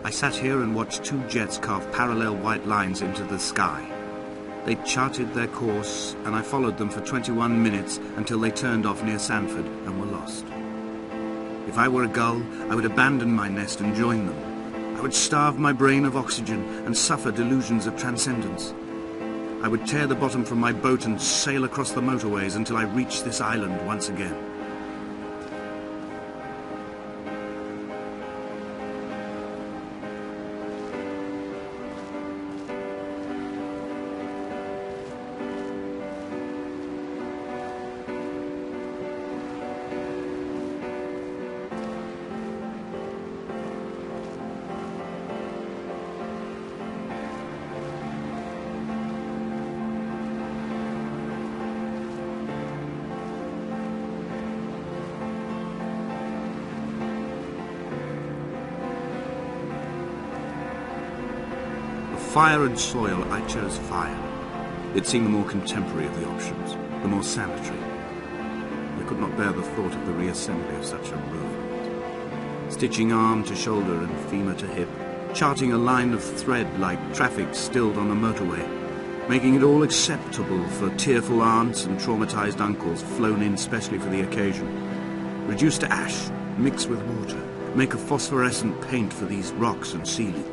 I sat here and watched two jets carve parallel white lines into the sky. They charted their course, and I followed them for 21 minutes until they turned off near Sanford and were lost. If I were a gull, I would abandon my nest and join them. I would starve my brain of oxygen and suffer delusions of transcendence. I would tear the bottom from my boat and sail across the motorways until I reached this island once again. Fire and soil, I chose fire. It seemed the more contemporary of the options, the more sanitary. I could not bear the thought of the reassembly of such a movement. Stitching arm to shoulder and femur to hip, charting a line of thread like traffic stilled on a motorway, making it all acceptable for tearful aunts and traumatized uncles flown in specially for the occasion. Reduce to ash, mix with water, make a phosphorescent paint for these rocks and ceiling.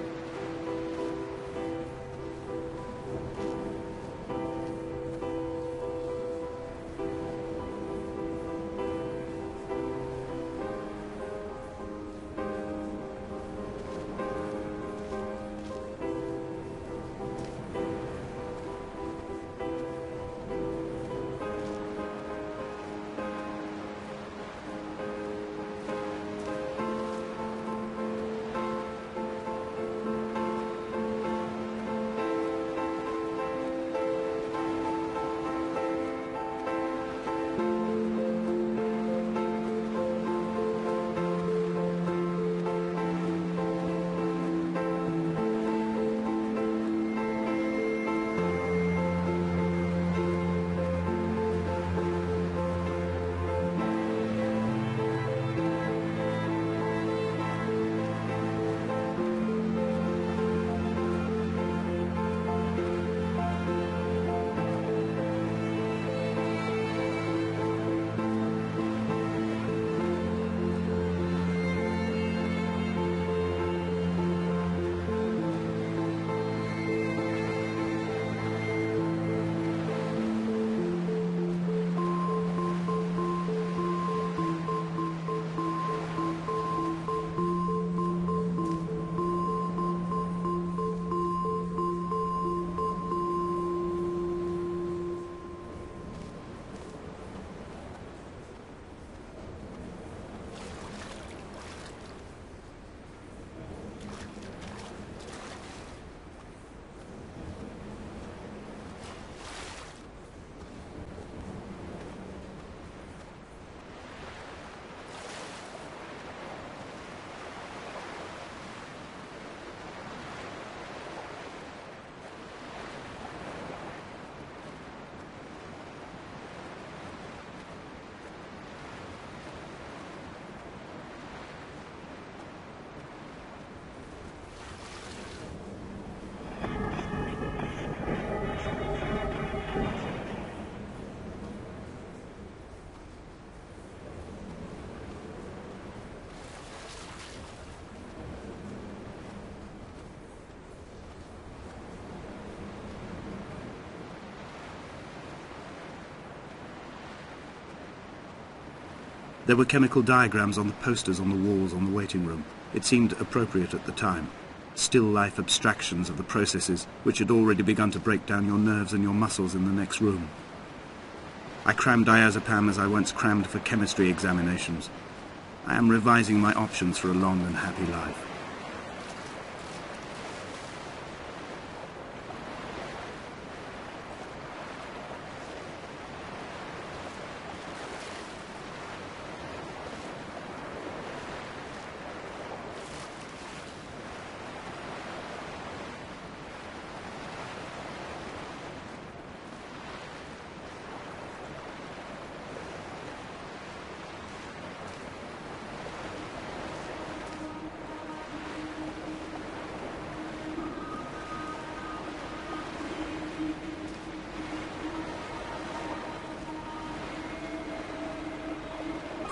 There were chemical diagrams on the posters on the walls on the waiting room. It seemed appropriate at the time. Still life abstractions of the processes which had already begun to break down your nerves and your muscles in the next room. I crammed diazepam as I once crammed for chemistry examinations. I am revising my options for a long and happy life.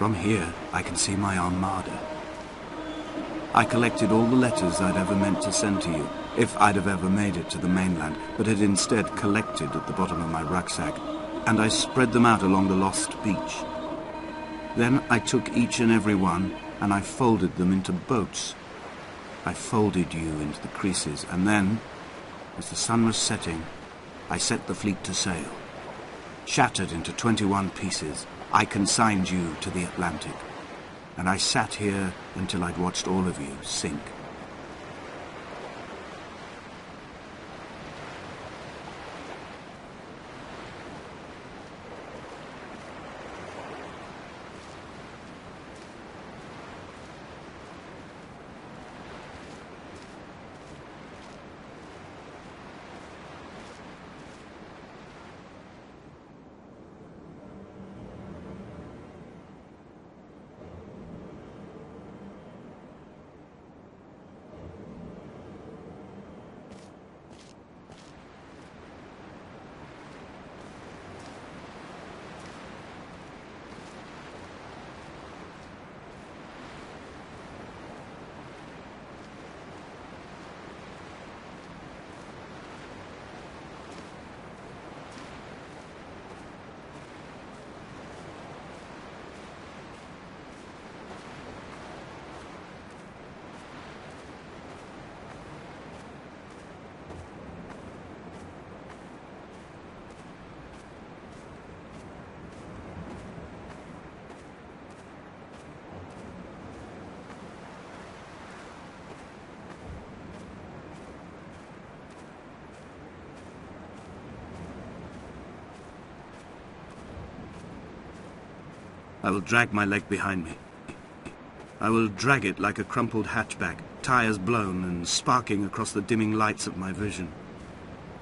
From here, I can see my armada. I collected all the letters I'd ever meant to send to you, if I'd have ever made it to the mainland, but had instead collected at the bottom of my rucksack, and I spread them out along the lost beach. Then I took each and every one, and I folded them into boats. I folded you into the creases, and then, as the sun was setting, I set the fleet to sail. Shattered into 21 pieces, I consigned you to the Atlantic, and I sat here until I'd watched all of you sink. I will drag my leg behind me. I will drag it like a crumpled hatchback, tires blown and sparking across the dimming lights of my vision.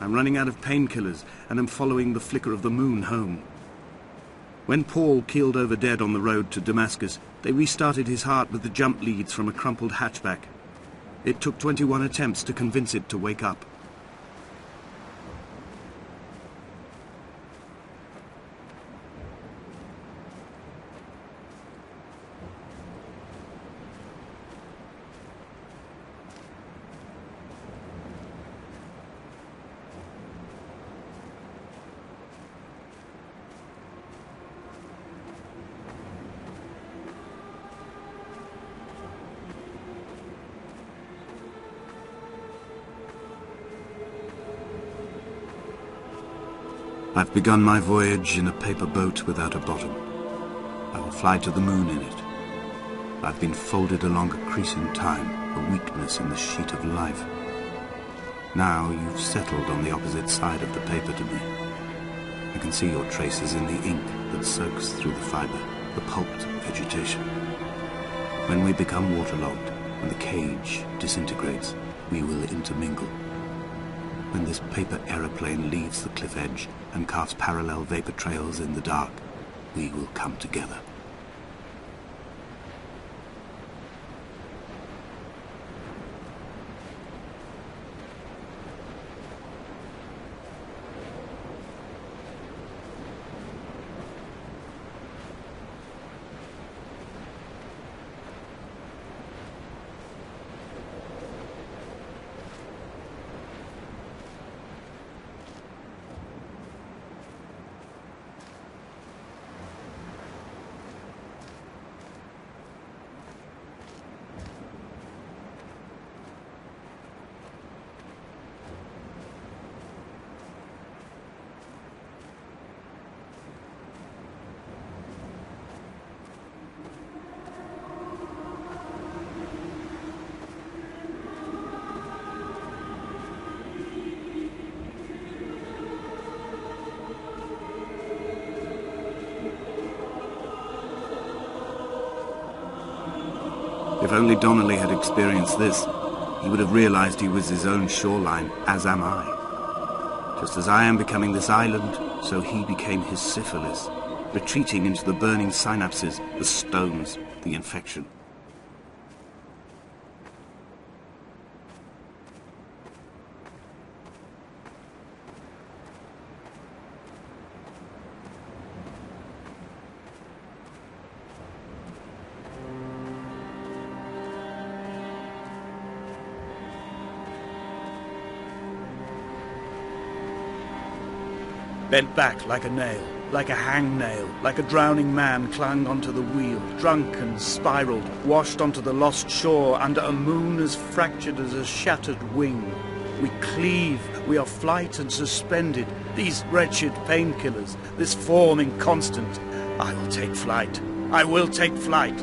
I'm running out of painkillers and am following the flicker of the moon home. When Paul keeled over dead on the road to Damascus, they restarted his heart with the jump leads from a crumpled hatchback. It took 21 attempts to convince it to wake up. I've begun my voyage in a paper boat without a bottom. I will fly to the moon in it. I've been folded along a crease in time, a weakness in the sheet of life. Now you've settled on the opposite side of the paper to me. I can see your traces in the ink that soaks through the fiber, the pulped vegetation. When we become waterlogged and the cage disintegrates, we will intermingle. When this paper aeroplane leaves the cliff edge and casts parallel vapor trails in the dark, we will come together. If only Donnelly had experienced this, he would have realized he was his own shoreline, as am I. Just as I am becoming this island, so he became his syphilis, retreating into the burning synapses, the stones, the infection. bent back like a nail, like a hangnail, like a drowning man clung onto the wheel, drunk and spiraled, washed onto the lost shore under a moon as fractured as a shattered wing. We cleave, we are flight and suspended, these wretched painkillers, this form inconstant. I will take flight. I will take flight.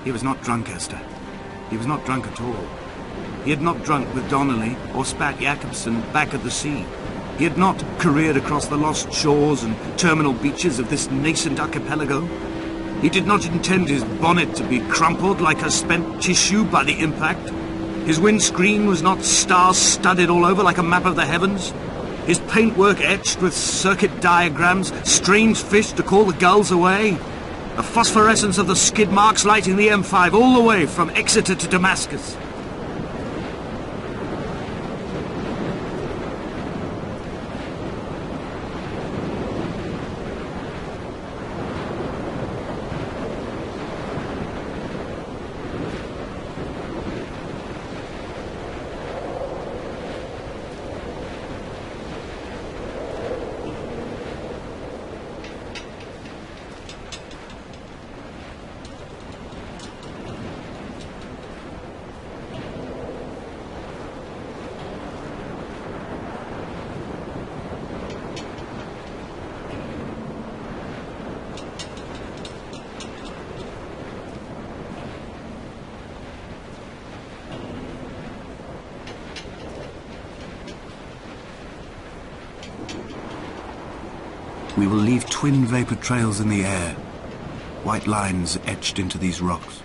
He was not drunk, Esther. He was not drunk at all. He had not drunk with Donnelly or spat Jakobsen back at the sea. He had not careered across the lost shores and terminal beaches of this nascent archipelago. He did not intend his bonnet to be crumpled like a spent tissue by the impact. His windscreen was not star-studded all over like a map of the heavens. His paintwork etched with circuit diagrams, strange fish to call the gulls away. The phosphorescence of the skid marks lighting the M5 all the way from Exeter to Damascus. We will leave twin vapor trails in the air, white lines etched into these rocks.